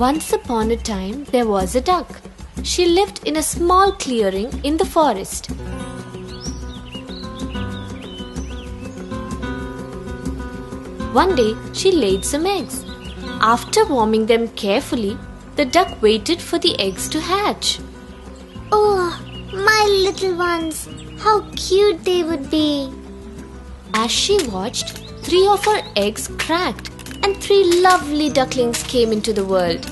Once upon a time, there was a duck. She lived in a small clearing in the forest. One day, she laid some eggs. After warming them carefully, the duck waited for the eggs to hatch. Oh, my little ones, how cute they would be. As she watched, 3 of her eggs cracked and 3 lovely ducklings came into the world.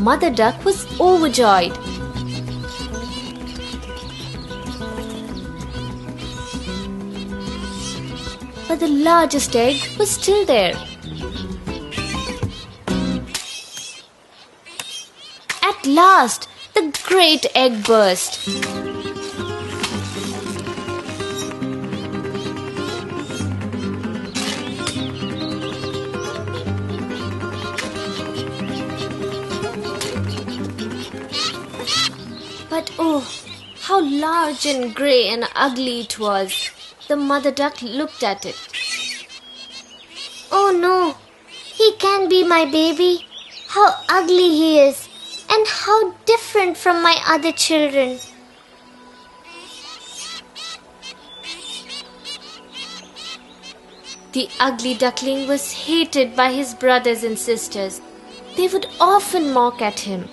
Mother Duck was overjoyed. But the largest egg was still there. At last, the great egg burst. But oh, how large and grey and ugly it was. The mother duck looked at it. Oh no, he can't be my baby. How ugly he is, and how different from my other children. The ugly duckling was hated by his brothers and sisters. They would often mock at him.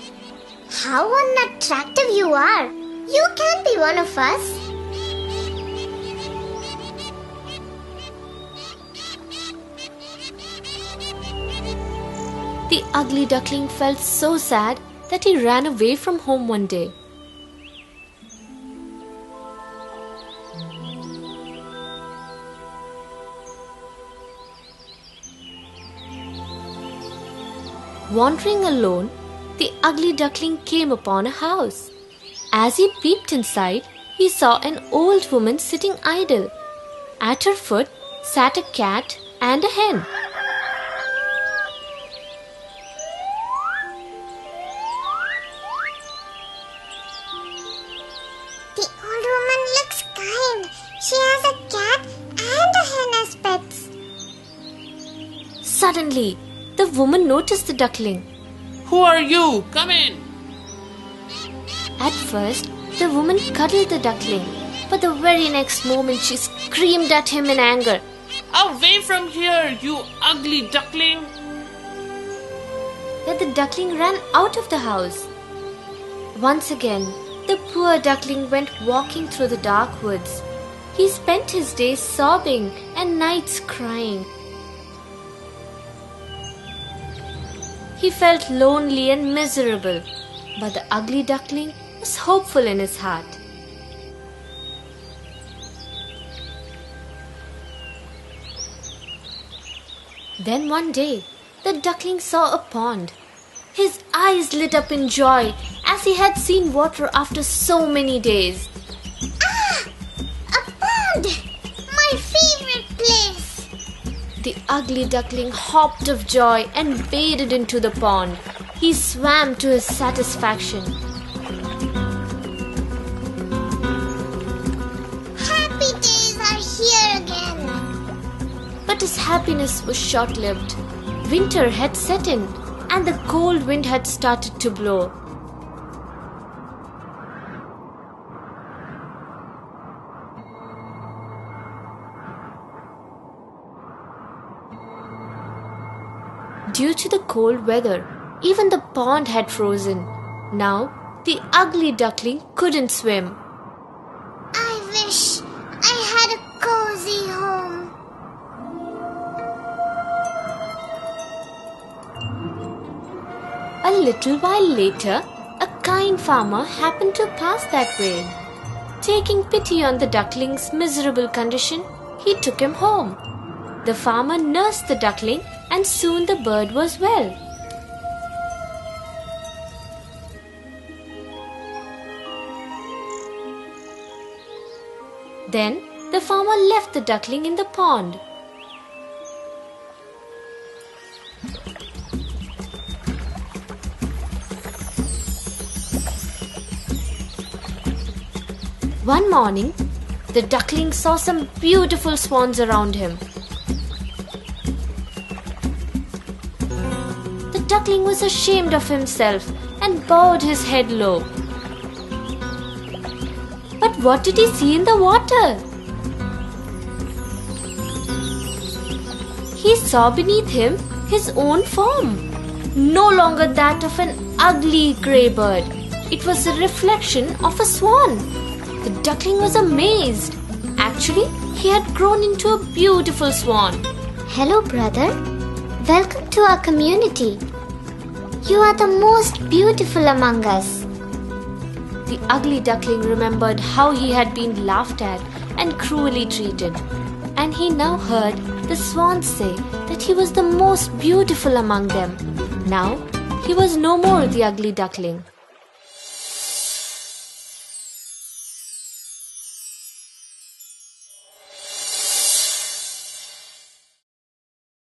How unattractive you are. You can't be one of us. The ugly duckling felt so sad that he ran away from home one day. Wandering alone, the ugly duckling came upon a house. As he peeped inside, he saw an old woman sitting idle. At her foot sat a cat and a hen. The old woman looks kind. She has a cat and a hen as pets. Suddenly, the woman noticed the duckling. Who are you? Come in. At first, the woman cuddled the duckling, but the very next moment she screamed at him in anger. Away from here, you ugly duckling. Yet the duckling ran out of the house. Once again, the poor duckling went walking through the dark woods. He spent his days sobbing and nights crying. He felt lonely and miserable, but the ugly duckling was hopeful in his heart. Then one day, the duckling saw a pond. His eyes lit up in joy as he had seen water after so many days. Ah! A pond! My favorite place! The ugly duckling hopped of joy and waded into the pond. He swam to his satisfaction. Happy days are here again. But his happiness was short-lived. Winter had set in, and the cold wind had started to blow. Due to the cold weather, even the pond had frozen. Now, the ugly duckling couldn't swim. I wish I had a cozy home. A little while later, a kind farmer happened to pass that way. Taking pity on the duckling's miserable condition, he took him home. The farmer nursed the duckling and soon the bird was well. Then the farmer left the duckling in the pond. One morning, the duckling saw some beautiful swans around him. The duckling was ashamed of himself and bowed his head low. But what did he see in the water? He saw beneath him his own form, no longer that of an ugly grey bird. It was a reflection of a swan. The duckling was amazed. Actually, he had grown into a beautiful swan. Hello, brother. Welcome to our community. You are the most beautiful among us. The ugly duckling remembered how he had been laughed at and cruelly treated, and he now heard the swans say that he was the most beautiful among them. Now, he was no more the ugly duckling.